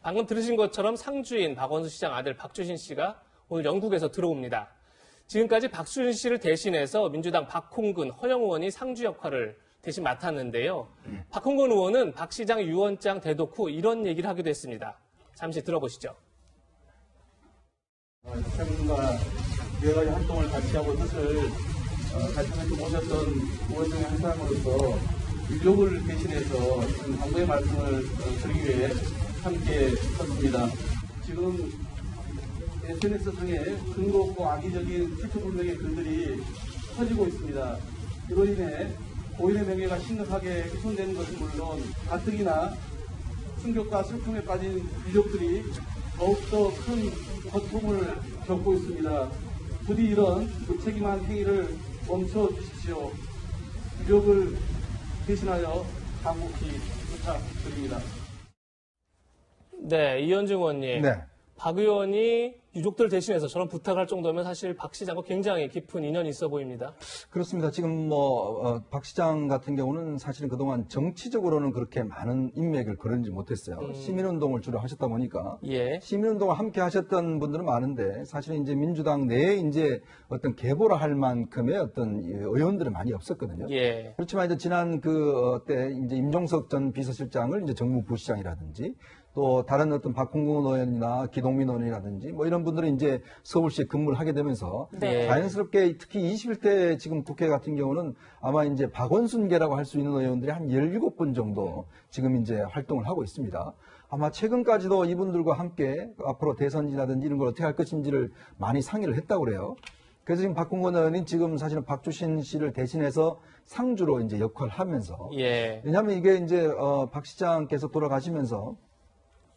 방금 들으신 것처럼 상주인 박원순 시장 아들 박주신 씨가 오늘 영국에서 들어옵니다. 지금까지 박주신 씨를 대신해서 민주당 박홍근, 허영 의원이 상주 역할을 대신 맡았는데요. 박홍근 의원은 박 시장 유언장 대독 후 이런 얘기를 하기도 했습니다. 잠시 들어보시죠. 시장님과 여러 가지 활동을 같이 하고 뜻을 같이 모셨던 의원 중에 한 사람으로서 유족을 대신해서 지금 당부의 말씀을 드리기 위해 함께 섰습니다. 지금 SNS상에 근거 없고 악의적인 출처불명의 글들이 퍼지고 있습니다. 이로 인해 고인의 명예가 심각하게 훼손되는 것은 물론 가뜩이나 충격과 슬픔에 빠진 유족들이 더욱더 큰 고통을 겪고 있습니다. 부디 이런 무책임한 행위를 멈춰주십시오. 유족을 대신하여 간곡히 부탁드립니다. 네, 이현중 의원님. 네. 박 의원이 유족들 대신해서 저런 부탁할 정도면 사실 박 시장과 굉장히 깊은 인연이 있어 보입니다. 그렇습니다. 지금 박 시장 같은 경우는 사실은 그동안 정치적으로는 그렇게 많은 인맥을 거르지 못했어요. 시민운동을 주로 하셨다 보니까. 예. 시민운동을 함께 하셨던 분들은 많은데 사실은 이제 민주당 내에 이제 어떤 계보라 할 만큼의 어떤 의원들은 많이 없었거든요. 예. 그렇지만 이제 지난 때 이제 임종석 전 비서실장을 이제 정무부시장이라든지 또 다른 어떤 박홍근 의원이나 기동민 의원이라든지 뭐 이런 분들은 이제 서울시에 근무를 하게 되면서 네. 자연스럽게 특히 21대 지금 국회 같은 경우는 아마 이제 박원순계라고 할 수 있는 의원들이 한 17분 정도 지금 이제 활동을 하고 있습니다. 아마 최근까지도 이분들과 함께 앞으로 대선이라든지 이런 걸 어떻게 할 것인지를 많이 상의를 했다고 그래요. 그래서 지금 박홍근 의원이 지금 사실은 박주신 씨를 대신해서 상주로 이제 역할을 하면서 예. 왜냐하면 이게 이제 박 시장께서 돌아가시면서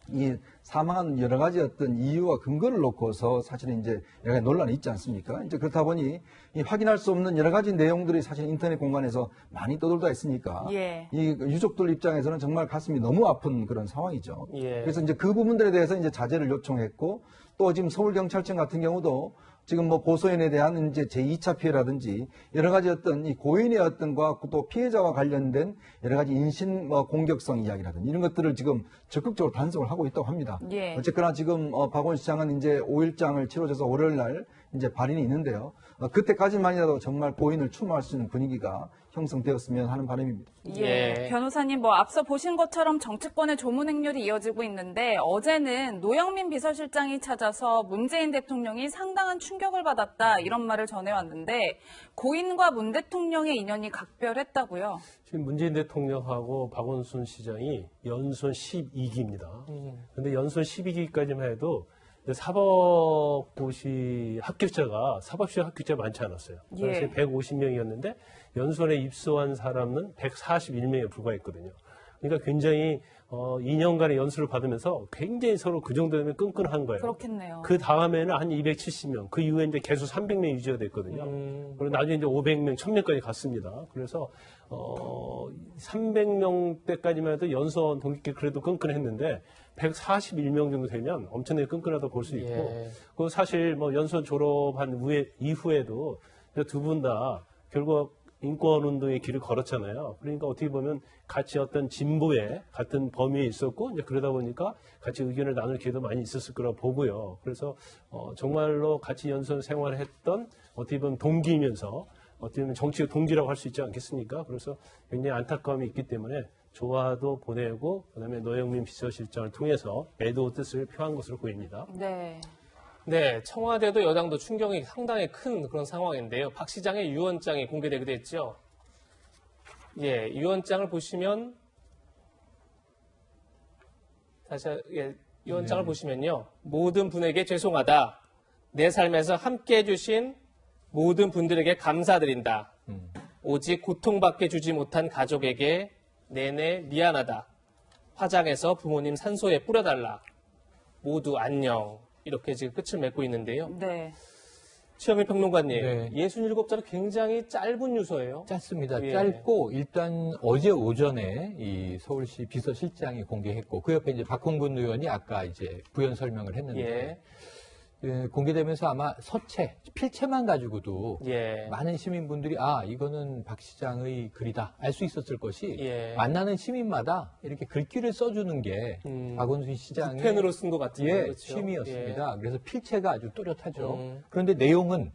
이 사망한 여러 가지 어떤 이유와 근거를 놓고서 사실은 이제 여러 가지 논란이 있지 않습니까? 이제 그렇다 보니 이 확인할 수 없는 여러 가지 내용들이 사실 인터넷 공간에서 많이 떠돌다 있으니까 예. 이 유족들 입장에서는 정말 가슴이 너무 아픈 그런 상황이죠. 예. 그래서 이제 그 부분들에 대해서 이제 자제를 요청했고 또 지금 서울경찰청 같은 경우도 지금 뭐 고소인에 대한 이제 제2차 피해라든지 여러 가지 어떤 이 고인의 어떤과 또 피해자와 관련된 여러 가지 인신 공격성 이야기라든지 이런 것들을 지금 적극적으로 단속을 하고 있다고 합니다. 예. 어쨌거나 지금 박원 시장은 이제 5일장을 치러져서 월요일 날 이제 발인이 있는데요. 그때까지만이라도 정말 고인을 추모할 수 있는 분위기가 형성되었으면 하는 바람입니다. 예. 변호사님, 앞서 보신 것처럼 정치권의 조문 행렬이 이어지고 있는데 어제는 노영민 비서실장이 찾아서 문재인 대통령이 상당한 충격을 받았다 이런 말을 전해왔는데 고인과 문 대통령의 인연이 각별했다고요? 지금 문재인 대통령하고 박원순 시장이 연손 12기입니다. 그런데 연손 12기까지만 해도 사법고시 합격자가 많지 않았어요. 예. 당시 150명이었는데 연수원에 입소한 사람은 141명에 불과했거든요. 그러니까 굉장히 2년간의 연수를 받으면서 굉장히 서로 그 정도 되면 끈끈한 거예요. 그렇겠네요. 그 다음에는 한 270명, 그 이후에 이제 계속 300명 유지가 됐거든요. 그리고 나중에 이제 500명, 1000명까지 갔습니다. 그래서 300명 때까지만 해도 연수원 동기끼리 그래도 끈끈했는데 141명 정도 되면 엄청나게 끈끈하다고 볼 수 있고, 예. 그 사실 뭐 연수원 졸업한 이후에도 두 분 다 결국 인권운동의 길을 걸었잖아요. 그러니까 어떻게 보면 같이 어떤 진보에 같은 범위에 있었고, 이제 그러다 보니까 같이 의견을 나눌 기회도 많이 있었을 거라고 보고요. 그래서, 정말로 같이 연수원 생활을 했던 어떻게 보면 동기이면서 어떻게 보면 정치의 동기라고 할 수 있지 않겠습니까? 그래서 굉장히 안타까움이 있기 때문에 조화도 보내고, 그 다음에 노영민 비서실장을 통해서 애도 뜻을 표한 것으로 보입니다. 네. 네, 청와대도 여당도 충격이 상당히 큰 그런 상황인데요. 박 시장의 유언장이 공개되기도 했죠. 예, 유언장을 보시면 유언장을 보시면요. 모든 분에게 죄송하다. 내 삶에서 함께 해주신 모든 분들에게 감사드린다. 오직 고통받게 주지 못한 가족에게 내내 미안하다. 화장해서 부모님 산소에 뿌려달라. 모두 안녕. 이렇게 지금 끝을 맺고 있는데요. 네. 최영일 평론가님, 네. 67자로 굉장히 짧은 유서예요. 짧습니다. 예. 짧고 일단 어제 오전에 이 서울시 비서실장이 공개했고 그 옆에 이제 박홍근 의원이 아까 이제 부연 설명을 했는데 예. 공개되면서 아마 서체, 필체만 가지고도 예. 많은 시민분들이 이거는 박 시장의 글이다 알 수 있었을 것이 예. 만나는 시민마다 이렇게 글귀를 써주는 게 박원순 시장의 펜으로 쓴 것 같은데 그렇죠? 취미였습니다. 그래서 필체가 아주 또렷하죠. 음. 그런데 내용은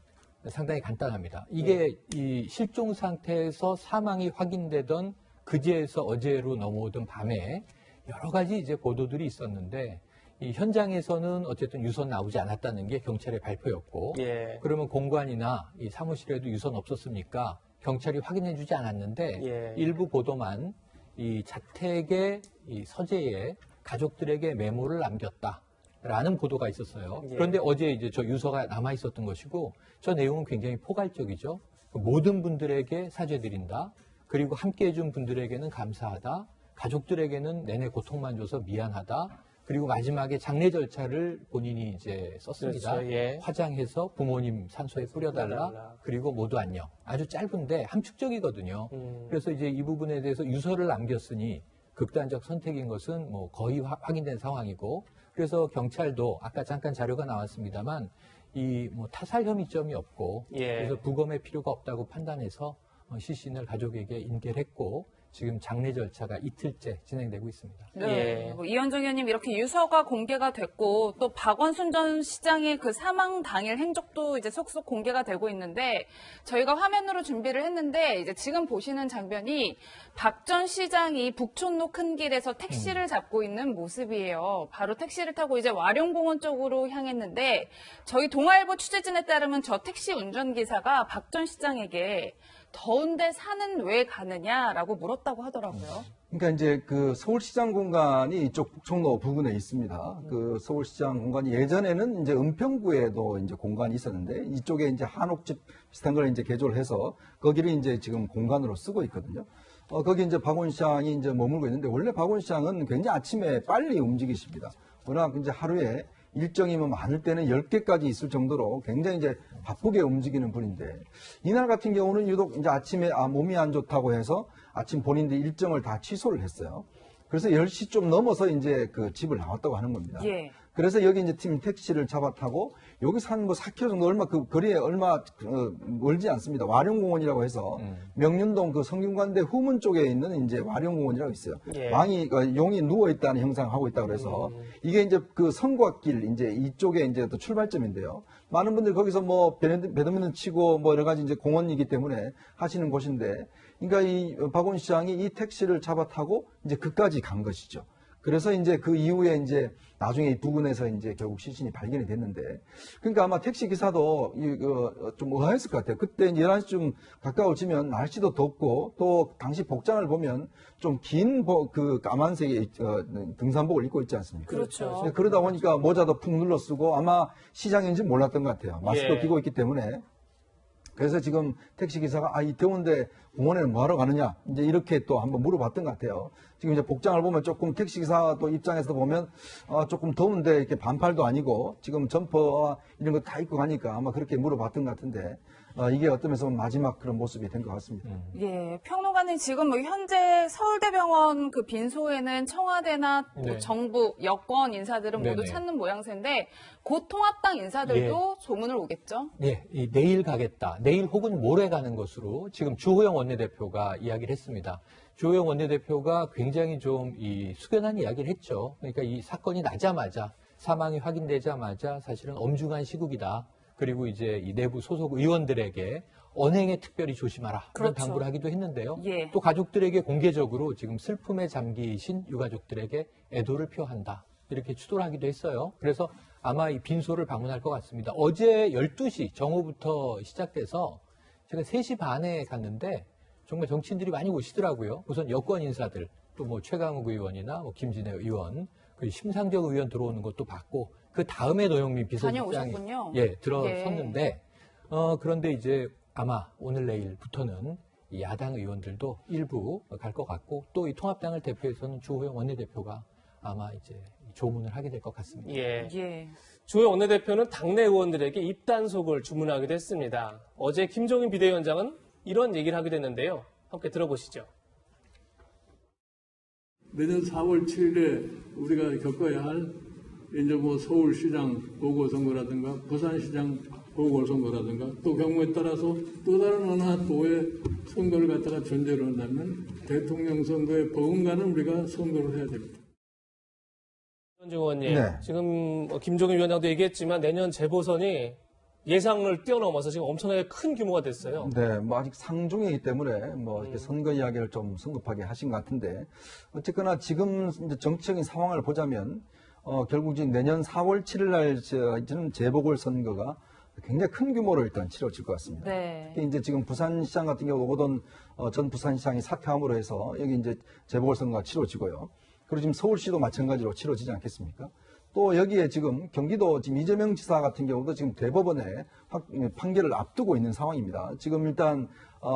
상당히 간단합니다. 이게 이 실종 상태에서 사망이 확인되던 그제에서 어제로 넘어오던 밤에 여러 가지 이제 보도들이 있었는데 이 현장에서는 어쨌든 유선 나오지 않았다는 게 경찰의 발표였고 예. 그러면 공관이나 이 사무실에도 유선 없었습니까? 경찰이 확인해주지 않았는데 예. 일부 보도만 이 자택의 이 서재에 가족들에게 메모를 남겼다라는 보도가 있었어요. 예. 그런데 어제 이제 저 유서가 남아 있었던 것이고 저 내용은 굉장히 포괄적이죠. 모든 분들에게 사죄드린다. 그리고 함께해준 분들에게는 감사하다. 가족들에게는 내내 고통만 줘서 미안하다. 그리고 마지막에 장례 절차를 본인이 이제 썼습니다. 그렇죠, 예. 화장해서 부모님 산소에 뿌려달라. 그리고 모두 안녕. 아주 짧은데 함축적이거든요. 그래서 이제 이 부분에 대해서 유서를 남겼으니 극단적 선택인 것은 뭐 거의 확인된 상황이고 그래서 경찰도 아까 잠깐 자료가 나왔습니다만 이 뭐 타살 혐의점이 없고 예. 그래서 부검의 필요가 없다고 판단해서 시신을 가족에게 인계를 했고 지금 장례 절차가 이틀째 진행되고 있습니다. 네. 예. 뭐 이현정 의원님 이렇게 유서가 공개가 됐고 또 박원순 전 시장의 그 사망 당일 행적도 이제 속속 공개가 되고 있는데 저희가 화면으로 준비를 했는데 이제 지금 보시는 장면이 박 전 시장이 북촌로 큰 길에서 택시를 잡고 있는 모습이에요. 바로 택시를 타고 이제 와룡공원 쪽으로 향했는데 저희 동아일보 취재진에 따르면 저 택시 운전기사가 박 전 시장에게 더운데 산은 왜 가느냐라고 물었다고 하더라고요. 그러니까 이제 그 서울시장 공간이 이쪽 북촌로 부근에 있습니다. 그 서울시장 공간이 예전에는 이제 은평구에도 이제 공간이 있었는데 이쪽에 이제 한옥집 비슷한 걸 이제 개조를 해서 거기를 이제 지금 공간으로 쓰고 있거든요. 거기 이제 박원 시장이 이제 머물고 있는데 원래 박원 시장은 굉장히 아침에 빨리 움직이십니다. 워낙 이제 하루에 일정이 뭐 많을 때는 10개까지 있을 정도로 굉장히 이제 바쁘게 움직이는 분인데 이날 같은 경우는 유독 이제 아침에 몸이 안 좋다고 해서 아침 본인들 일정을 다 취소를 했어요. 그래서 10시 좀 넘어서 이제 그 집을 나왔다고 하는 겁니다. 예. 그래서 여기 이제 팀 택시를 잡아 타고 여기서 한 뭐 4km 정도 얼마 그 거리에 얼마 멀지 않습니다. 와룡공원이라고 해서 명륜동 그 성균관대 후문 쪽에 있는 이제 와룡공원이라고 있어요. 예. 용이 누워 있다는 형상을 하고 있다 그래서 이게 이제 그 성곽길 이제 이쪽에 이제 또 출발점인데요. 많은 분들이 거기서 뭐 배드민턴 치고 뭐 여러 가지 이제 공원이기 때문에 하시는 곳인데 그러니까 이 박원 시장이 이 택시를 잡아 타고 이제 그까지 간 것이죠. 그래서 이제 그 이후에 이제 나중에 이 부근에서 이제 결국 시신이 발견이 됐는데 그러니까 아마 택시 기사도 좀 의아했을 것 같아요. 그때 11시쯤 가까워지면 날씨도 덥고 또 당시 복장을 보면 좀 긴 그 까만색의 등산복을 입고 있지 않습니까? 그렇죠. 그러다 보니까 모자도 푹 눌러 쓰고 아마 시장인지 몰랐던 것 같아요. 마스크 예. 끼고 있기 때문에. 그래서 지금 택시기사가 이 더운데 공원에는 뭐하러 가느냐 이제 이렇게 또 한번 물어봤던 것 같아요. 지금 이제 복장을 보면 조금 택시기사 또 입장에서 보면 조금 더운데 이렇게 반팔도 아니고 지금 점퍼 이런 거 다 입고 가니까 아마 그렇게 물어봤던 것 같은데 이게 어떤 면에서 마지막 그런 모습이 된 것 같습니다. 예, 평론가는 지금 뭐 현재 서울대병원 그 빈소에는 청와대나 뭐 네. 정부, 여권 인사들은 모두 네네. 찾는 모양새인데 곧 통합당 인사들도 소문을 오겠죠? 예, 내일 가겠다. 내일 혹은 모레 가는 것으로 지금 주호영 원내대표가 이야기를 했습니다. 주호영 원내대표가 굉장히 좀 숙연한 이야기를 했죠. 그러니까 이 사건이 나자마자 사망이 확인되자마자 사실은 엄중한 시국이다. 그리고 이제 이 내부 소속 의원들에게 언행에 특별히 조심하라. 그런 그렇죠. 당부를 하기도 했는데요. 예. 또 가족들에게 공개적으로 지금 슬픔에 잠기신 유가족들에게 애도를 표한다. 이렇게 추도를 하기도 했어요. 그래서 아마 이 빈소를 방문할 것 같습니다. 어제 12시 정오부터 시작돼서 제가 3시 반에 갔는데 정말 정치인들이 많이 오시더라고요. 우선 여권 인사들, 또 뭐 최강욱 의원이나 뭐 김진애 의원, 그리고 심상정 의원 들어오는 것도 봤고 그 다음에 노영민 비서실장이 다녀오셨군요. 들어섰는데 그런데 이제 아마 오늘 내일부터는 이 야당 의원들도 일부 갈 것 같고 또 이 통합당을 대표해서는 주호영 원내대표가 아마 이제 조문을 하게 될 것 같습니다. 예. 예. 주호영 원내대표는 당내 의원들에게 입단속을 주문하기도 했습니다. 어제 김종인 비대위원장은 이런 얘기를 하게 됐는데요. 함께 들어보시죠. 내년 4월 7일에 우리가 겪어야 할 이제 뭐 서울시장 보궐선거라든가 부산시장 보궐선거라든가 또 경우에 따라서 또 다른 어느 한 도의 선거를 갖다가 전제로 한다면 대통령 선거에 버금가는 우리가 선거를 해야 됩니다. 김현중 의원님, 네. 지금 김종인 위원장도 얘기했지만 내년 재보선이 예상을 뛰어넘어서 지금 엄청나게 큰 규모가 됐어요. 네, 뭐 아직 상중이기 때문에 뭐 이렇게 선거 이야기를 좀 성급하게 하신 것 같은데 어쨌거나 지금 이제 정치적인 상황을 보자면 결국 지금 내년 4월 7일 날 저는 재보궐 선거가 굉장히 큰 규모로 일단 치러질 것 같습니다. 네. 특히 이제 지금 부산시장 같은 경우 오거돈 전 부산시장이 사퇴함으로 해서 여기 이제 재보궐 선거가 치러지고요. 그리고 지금 서울시도 마찬가지로 치러지지 않겠습니까? 또 여기에 지금 경기도 지금 이재명 지사 같은 경우도 지금 대법원에 판결을 앞두고 있는 상황입니다. 지금 일단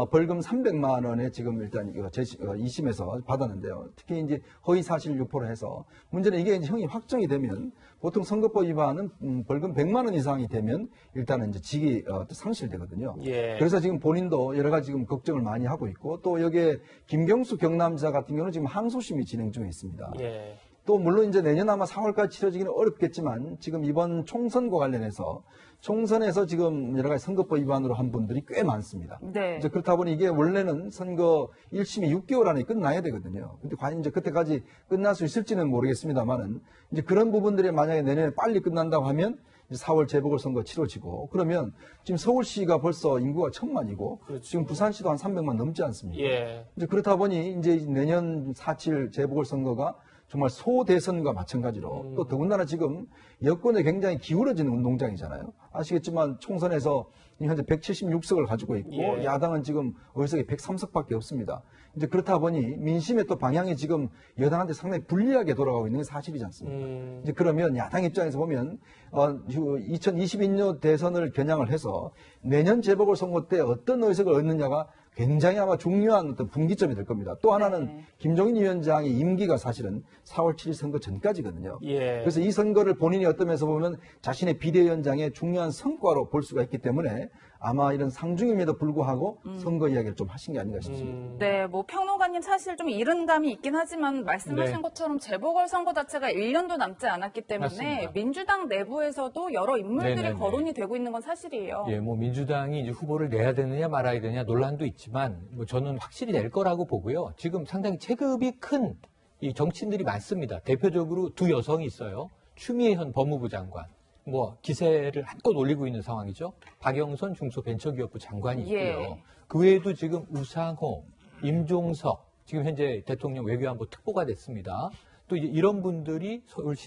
벌금 300만 원에 지금 일단 2심에서 받았는데요. 특히 이제 허위 사실 유포를 해서 문제는 이게 이제 형이 확정이 되면 보통 선거법 위반은 벌금 100만 원 이상이 되면 일단은 이제 직이 상실되거든요. 예. 그래서 지금 본인도 여러 가지 지금 걱정을 많이 하고 있고 또 여기에 김경수 경남지사 같은 경우는 지금 항소심이 진행 중에 있습니다. 예. 또 물론 이제 내년 아마 4월까지 치러지기는 어렵겠지만 지금 이번 총선과 관련해서 총선에서 지금 여러 가지 선거법 위반으로 한 분들이 꽤 많습니다. 네. 이제 그렇다 보니 이게 원래는 선거 1심이 6개월 안에 끝나야 되거든요. 근데 과연 이제 그때까지 끝날 수 있을지는 모르겠습니다만은 이제 그런 부분들이 만약에 내년에 빨리 끝난다고 하면 이제 4월 재보궐선거 치러지고 그러면 지금 서울시가 벌써 인구가 1000만이고 그렇죠. 지금 부산시도 한 300만 넘지 않습니까? 예. 이제 그렇다 보니 이제 내년 4.7 재보궐선거가 정말 소대선과 마찬가지로 또 더군다나 지금 여권에 굉장히 기울어지는 운동장이잖아요. 아시겠지만 총선에서 현재 176석을 가지고 있고 예. 야당은 지금 의석이 103석밖에 없습니다. 이제 그렇다 보니 민심의 또 방향이 지금 여당한테 상당히 불리하게 돌아가고 있는 게 사실이지 않습니까? 이제 그러면 야당 입장에서 보면 2022년 대선을 겨냥을 해서 내년 재보궐선거 때 어떤 의석을 얻느냐가 굉장히 아마 중요한 어떤 분기점이 될 겁니다. 또 하나는 네. 김종인 위원장의 임기가 사실은 4월 7일 선거 전까지거든요. 예. 그래서 이 선거를 본인이 어떤 면에서 보면 자신의 비대위원장의 중요한 성과로 볼 수가 있기 때문에 아마 이런 상중임에도 불구하고 선거 이야기를 좀 하신 게 아닌가 싶습니다. 네, 뭐 평론가님 사실 좀 이른 감이 있긴 하지만 말씀하신 네. 것처럼 재보궐선거 자체가 1년도 남지 않았기 때문에 맞습니다. 민주당 내부에서도 여러 인물들이 네네네. 거론이 되고 있는 건 사실이에요. 예, 뭐 민주당이 이제 후보를 내야 되느냐 말아야 되느냐 논란도 있지만 뭐 저는 확실히 낼 거라고 보고요. 지금 상당히 체급이 큰 이 정치인들이 많습니다. 대표적으로 두 여성이 있어요. 추미애 현 법무부 장관. 뭐 기세를 한껏 올리고 있는 상황이죠. 박영선 중소벤처기업부 장관이 있고요. 예. 그 외에도 지금 우상호, 임종석, 지금 현재 대통령 외교안보 특보가 됐습니다. 또 이제 이런 분들이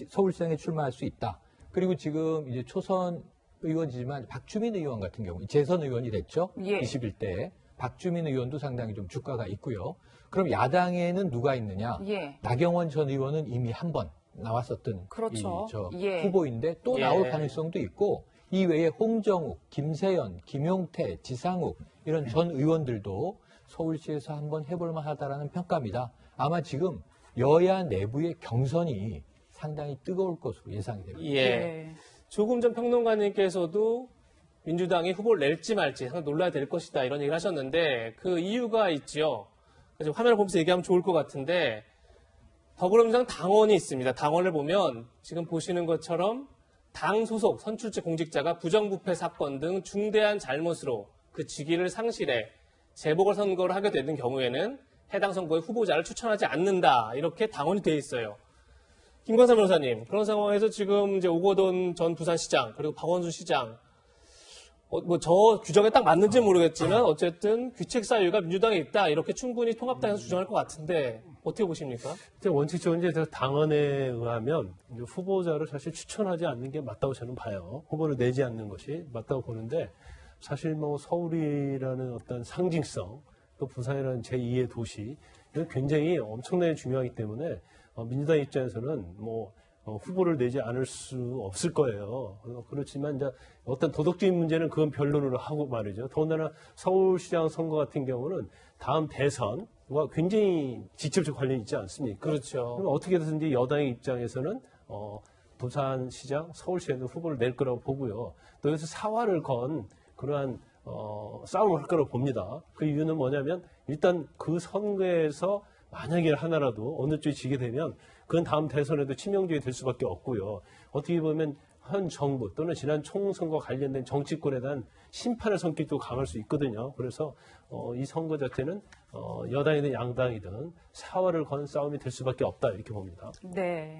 서울시장에 출마할 수 있다. 그리고 지금 이제 초선 의원이지만 박주민 의원 같은 경우 재선 의원이 됐죠. 예. 21대 박주민 의원도 상당히 좀 주가가 있고요. 그럼 야당에는 누가 있느냐? 예. 나경원 전 의원은 이미 한 번 나왔었던 그렇죠. 이 예. 후보인데 또 예. 나올 가능성도 있고 이 외에 홍정욱, 김세연, 김용태, 지상욱 이런 전 의원들도 서울시에서 한번 해볼 만하다라는 평가입니다. 아마 지금 여야 내부의 경선이 상당히 뜨거울 것으로 예상이 됩니다. 예. 예. 조금 전 평론가님께서도 민주당이 후보를 낼지 말지 상당히 놀라야 될 것이다 이런 얘기를 하셨는데 그 이유가 있지요. 그래서 화면을 보면서 얘기하면 좋을 것 같은데 더불어민주당 당원이 있습니다. 당원을 보면 지금 보시는 것처럼 당 소속 선출직 공직자가 부정부패 사건 등 중대한 잘못으로 그 직위를 상실해 재보궐선거를 하게 되는 경우에는 해당 선거의 후보자를 추천하지 않는다 이렇게 당원이 돼 있어요. 김광삼 변호사님, 그런 상황에서 지금 이제 오거돈 전 부산시장 그리고 박원순 시장 뭐 저 규정에 딱 맞는지 모르겠지만 어쨌든 귀책 사유가 민주당에 있다 이렇게 충분히 통합당에서 주장할 것 같은데 어떻게 보십니까? 원칙적으로 이제 당헌에 의하면 이제 후보자를 사실 추천하지 않는 게 맞다고 저는 봐요. 후보를 내지 않는 것이 맞다고 보는데 사실 뭐 서울이라는 어떤 상징성 또 부산이라는 제2의 도시 이건 굉장히 엄청나게 중요하기 때문에 민주당 입장에서는 뭐 후보를 내지 않을 수 없을 거예요. 그렇지만 이제 어떤 도덕적인 문제는 그건 변론으로 하고 말이죠. 더군다나 서울시장 선거 같은 경우는 다음 대선과 굉장히 직접적 관련이 있지 않습니까? 그렇죠. 그럼 어떻게든지 여당의 입장에서는 부산시장, 서울시에도 후보를 낼 거라고 보고요. 또 여기서 사활을 건 그러한 싸움을 할 거라고 봅니다. 그 이유는 뭐냐면 일단 그 선거에서 만약에 하나라도 어느 쪽이 지게 되면 그건 다음 대선에도 치명적이 될 수밖에 없고요. 어떻게 보면 현 정부 또는 지난 총선과 관련된 정치권에 대한 심판의 성격도 강할 수 있거든요. 그래서 이 선거 자체는 여당이든 양당이든 사활을 거는 싸움이 될 수밖에 없다 이렇게 봅니다. 네.